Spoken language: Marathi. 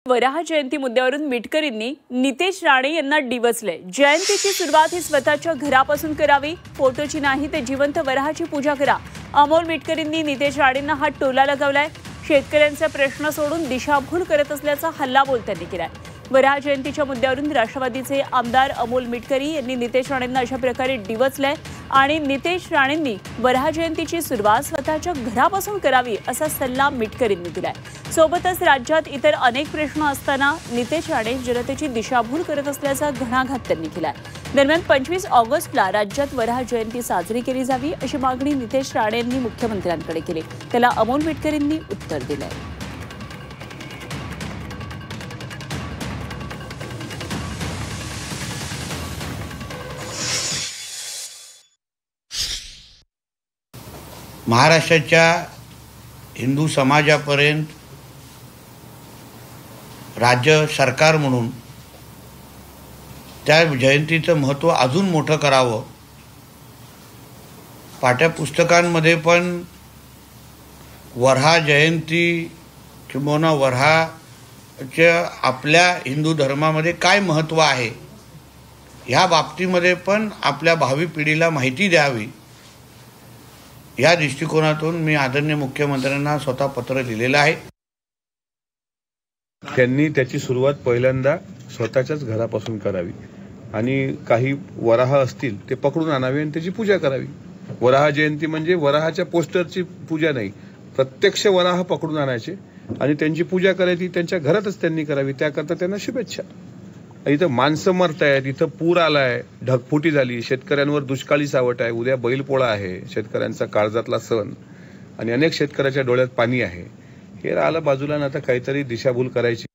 वराह जयंती मुद्द्यावरून मिटकरींनी नितेश राणे यांना डिवचले। जयंतीची सुरुवात ही स्वतःच्या घरापासून करावी, फोटोची नाही तर जिवंत वराहाची पूजा करा। अमोल मिटकरींनी नितेश राणेंना हा टोला लगावलाय। शेतकऱ्यांचे प्रश्न सोडून दिशाभूल करत असल्याचा हल्लाबोल त्यांनी केलाय। वराह जयंतीच्या मुद्द्यावरून राष्ट्रवादीचे आमदार अमोल मिटकरी यांनी नितेश राणेंना अशा प्रकारे डिवचलंय आणि नितेश राणेंनी वराह जयंतीची सुरुवात स्वतःच्या घरापासून करावी असा सल्ला मिटकरींनी दिलाय। सोबतच राज्यात इतर अनेक प्रश्न असताना नितेश राणे जनतेची दिशाभूल करत असल्याचा घणाघात त्यांनी केलाय। दरम्यान 25 ऑगस्टला राज्यात वराह जयंती साजरी केली जावी अशी मागणी नितेश राणे यांनी मुख्यमंत्र्यांकडे केली। त्याला अमोल मिटकरींनी उत्तर दिलंय। महाराष्ट्राच्या हिंदू समाजापर्यंत राज्य सरकार म्हणून त्या जयंतीचं महत्त्व अजून मोठं करावं। पाठ्यपुस्तकांमध्ये पण वराह जयंती किंवा वराहाच्या आपल्या हिंदू धर्मामध्ये काय महत्त्व आहे ह्या बाबतीमध्ये पण आपल्या भावी पिढीला माहिती द्यावी या दृष्टिकोनातून मी आदरणीय मुख्यमंत्र्यांना स्वतः पत्र लिहिलेलं आहे। त्यांनी त्याची सुरुवात पहिल्यांदा स्वतःच्याच घरापासून करावी आणि काही वराह असतील ते पकडून आणावे आणि त्याची पूजा करावी। वराह जयंती म्हणजे वराहाच्या पोस्टरची पूजा नाही, प्रत्यक्ष वराह पकडून आणायचे आणि त्यांची पूजा करायची, त्यांच्या घरातच त्यांनी करावी। त्याकरता त्यांना शुभेच्छा। इथं माणसं मरतायत, इथं पूर आलाय, ढगफुटी झाली, शेतकऱ्यांवर दुष्काळी सावट आहे, उद्या बैलपोळा आहे, शेतकऱ्यांचा काळजातला सण आणि अनेक शेतकऱ्याच्या डोळ्यात पाणी आहे। हे राहिलं बाजूला, आता काहीतरी दिशाभूल करायची।